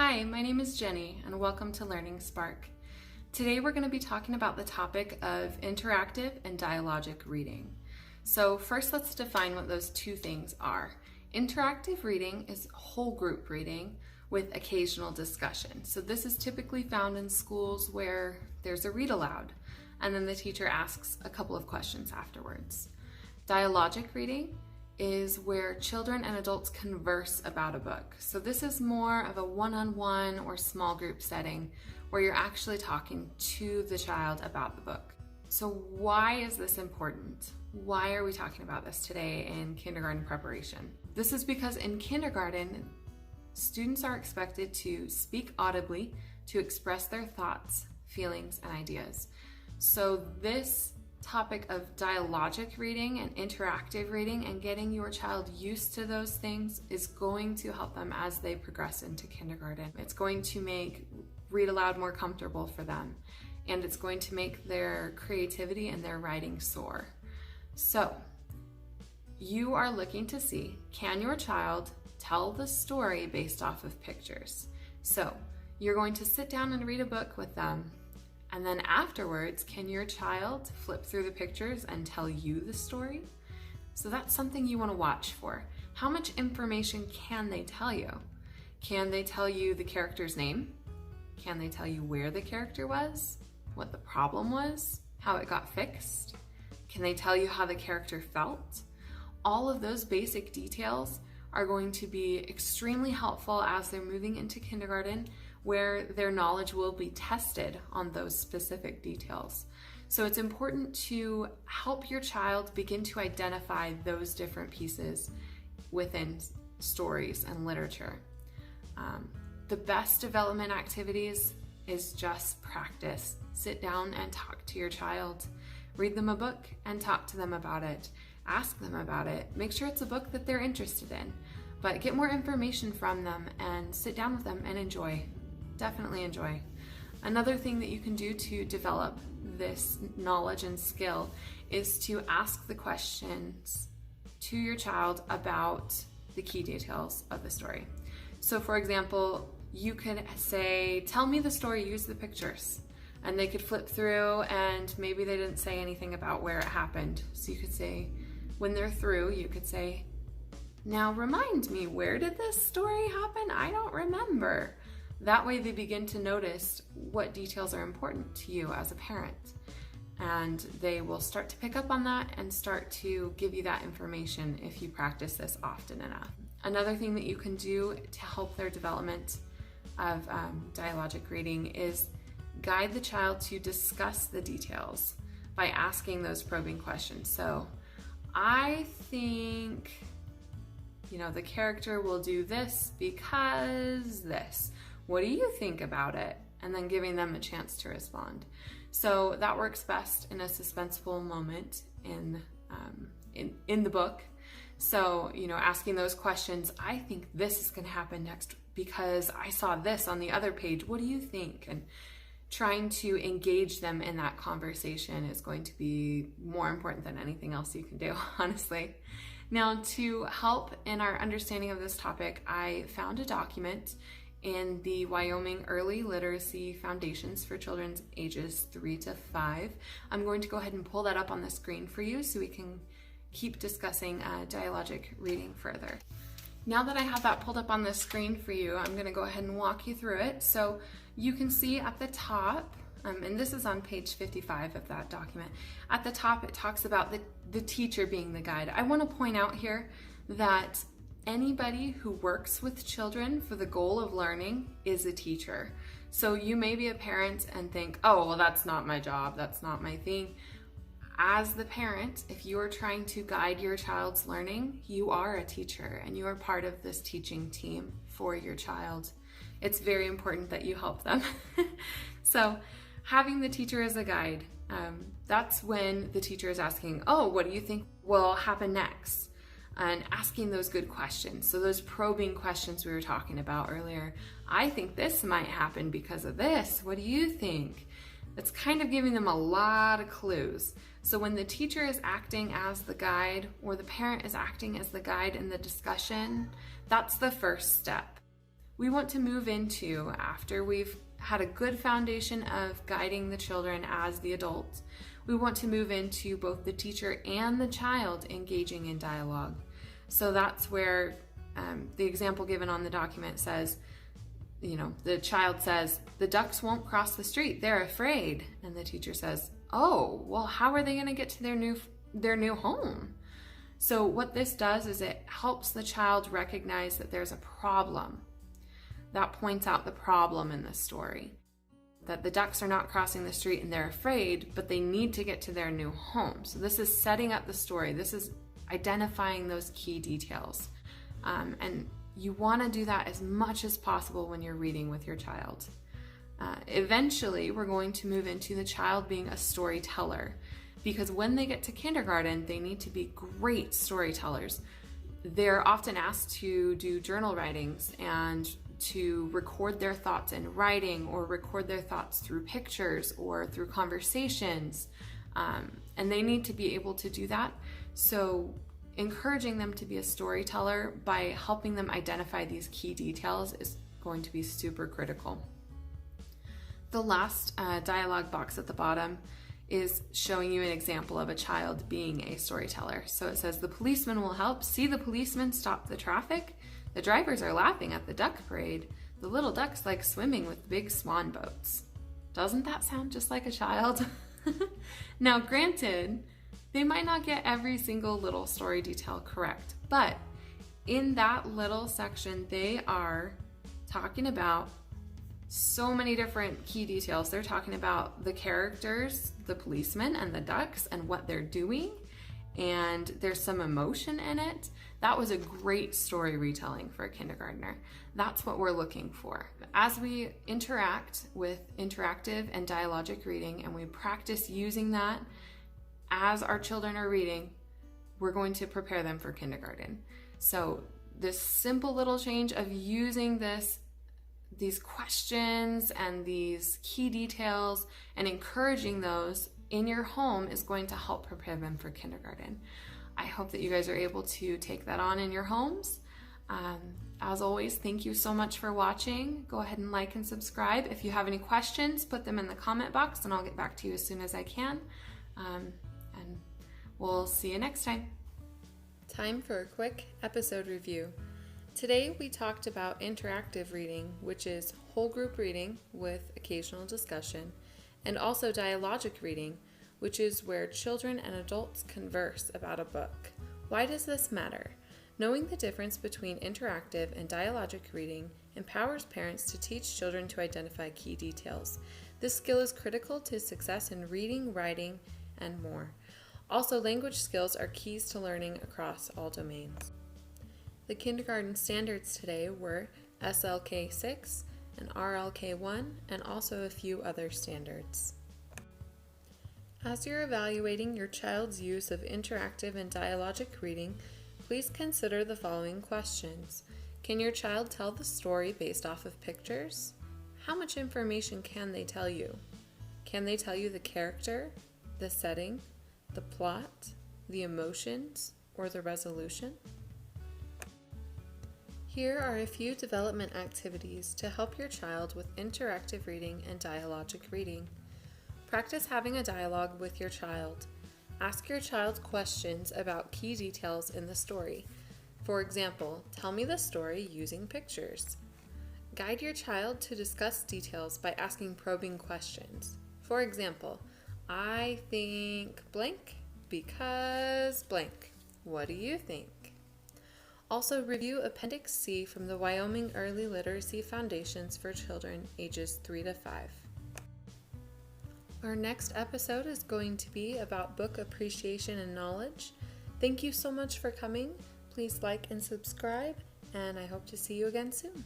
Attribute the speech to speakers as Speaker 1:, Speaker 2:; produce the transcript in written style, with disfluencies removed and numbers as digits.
Speaker 1: Hi, my name is Jenny and welcome to Learning Spark. Today we're going to be talking about the topic of interactive and dialogic reading. So first let's define what those two things are. Interactive reading is whole group reading with occasional discussion. So this is typically found in schools where there's a read aloud and then the teacher asks a couple of questions afterwards. Dialogic reading is where children and adults converse about a book. So this is more of a one-on-one or small group setting where you're actually talking to the child about the book. So why is this important? Why are we talking about this today in kindergarten preparation? This is because in kindergarten, students are expected to speak audibly to express their thoughts, feelings, and ideas. So this topic of dialogic reading and interactive reading and getting your child used to those things is going to help them as they progress into kindergarten. It's going to make read aloud more comfortable for them, and it's going to make their creativity and their writing soar. So you are looking to see, can your child tell the story based off of pictures? So you're going to sit down and read a book with them. And then afterwards, can your child flip through the pictures and tell you the story? So that's something you want to watch for. How much information can they tell you? Can they tell you the character's name? Can they tell you where the character was? What the problem was? How it got fixed? Can they tell you how the character felt? All of those basic details are going to be extremely helpful as they're moving into kindergarten, where their knowledge will be tested on those specific details. So it's important to help your child begin to identify those different pieces within stories and literature. The best development activities is just practice. Sit down and talk to your child. Read them a book and talk to them about it. Ask them about it. Make sure it's a book that they're interested in, but get more information from them and sit down with them and enjoy. Definitely enjoy. Another thing that you can do to develop this knowledge and skill is to ask the questions to your child about the key details of the story. So for example, you could say, tell me the story, use the pictures. And they could flip through and maybe they didn't say anything about where it happened. So you could say, when they're through, you could say, now remind me, where did this story happen? I don't remember. That way they begin to notice what details are important to you as a parent. And they will start to pick up on that and start to give you that information if you practice this often enough. Another thing that you can do to help their development of dialogic reading is guide the child to discuss the details by asking those probing questions. So I think, the character will do this because this. What do you think about it? And then giving them a chance to respond. So that works best in a suspenseful moment in the book. So, asking those questions, I think this is gonna happen next because I saw this on the other page. What do you think? And trying to engage them in that conversation is going to be more important than anything else you can do, honestly. Now, to help in our understanding of this topic, I found a document in the Wyoming Early Literacy Foundations for Children's ages 3 to 5. I'm going to go ahead and pull that up on the screen for you so we can keep discussing dialogic reading further. Now that I have that pulled up on the screen for you, I'm going to go ahead and walk you through it. So you can see at the top, and this is on page 55 of that document, at the top it talks about the teacher being the guide. I want to point out here that anybody who works with children for the goal of learning is a teacher. So you may be a parent and think, oh, well, that's not my job, that's not my thing. As the parent, if you are trying to guide your child's learning, you are a teacher and you are part of this teaching team for your child. It's very important that you help them. So having the teacher as a guide, that's when the teacher is asking, oh, what do you think will happen next? And asking those good questions. So those probing questions we were talking about earlier. I think this might happen because of this. What do you think? It's kind of giving them a lot of clues. So when the teacher is acting as the guide or the parent is acting as the guide in the discussion, that's the first step. we want to move into, after we've had a good foundation of guiding the children as the adults, we want to move into both the teacher and the child engaging in dialogue. So that's where the example given on the document says, the child says, "The ducks won't cross the street, they're afraid." And the teacher says, "Oh, well, how are they going to get to their new home?" So what this does is it helps the child recognize that there's a problem. That points out the problem in the story. That the ducks are not crossing the street and they're afraid, but they need to get to their new home. So this is setting up the story. This is identifying those key details. And you want to do that as much as possible when you're reading with your child. Eventually, we're going to move into the child being a storyteller, because when they get to kindergarten, they need to be great storytellers. They're often asked to do journal writings and to record their thoughts in writing, or record their thoughts through pictures or through conversations. And they need to be able to do that. So encouraging them to be a storyteller by helping them identify these key details is going to be super critical. The last dialogue box at the bottom is showing you an example of a child being a storyteller. So it says, "The policeman will help. See the policeman stop the traffic. The drivers are laughing at the duck parade. The little ducks like swimming with big swan boats." Doesn't that sound just like a child? Now, granted, they might not get every single little story detail correct, but in that little section, they are talking about so many different key details. They're talking about the characters, the policemen and the ducks, and what they're doing, and there's some emotion in it. That was a great story retelling for a kindergartner. That's what we're looking for. As we interact with interactive and dialogic reading, and we practice using that as our children are reading, we're going to prepare them for kindergarten. So this simple little change of using these questions and these key details and encouraging those in your home is going to help prepare them for kindergarten. I hope that you guys are able to take that on in your homes. As always, thank you so much for watching. Go ahead and like and subscribe. If you have any questions, put them in the comment box and I'll get back to you as soon as I can. And we'll see you next time. Time for a quick episode review. Today we talked about interactive reading, which is whole group reading with occasional discussion, and also dialogic reading, which is where children and adults converse about a book. Why does this matter? Knowing the difference between interactive and dialogic reading empowers parents to teach children to identify key details. This skill is critical to success in reading, writing, and more. Also, language skills are keys to learning across all domains. The kindergarten standards today were SLK 6 and RLK 1, and also a few other standards. As you're evaluating your child's use of interactive and dialogic reading, please consider the following questions. Can your child tell the story based off of pictures? How much information can they tell you? Can they tell you the character, the setting, the plot, the emotions, or the resolution? Here are a few development activities to help your child with interactive reading and dialogic reading. Practice having a dialogue with your child. Ask your child questions about key details in the story. For example, tell me the story using pictures. Guide your child to discuss details by asking probing questions. For example, I think blank because blank. What do you think? Also, review Appendix C from the Wyoming Early Literacy Foundations for children ages 3 to 5. Our next episode is going to be about book appreciation and knowledge. Thank you so much for coming. Please like and subscribe, and I hope to see you again soon.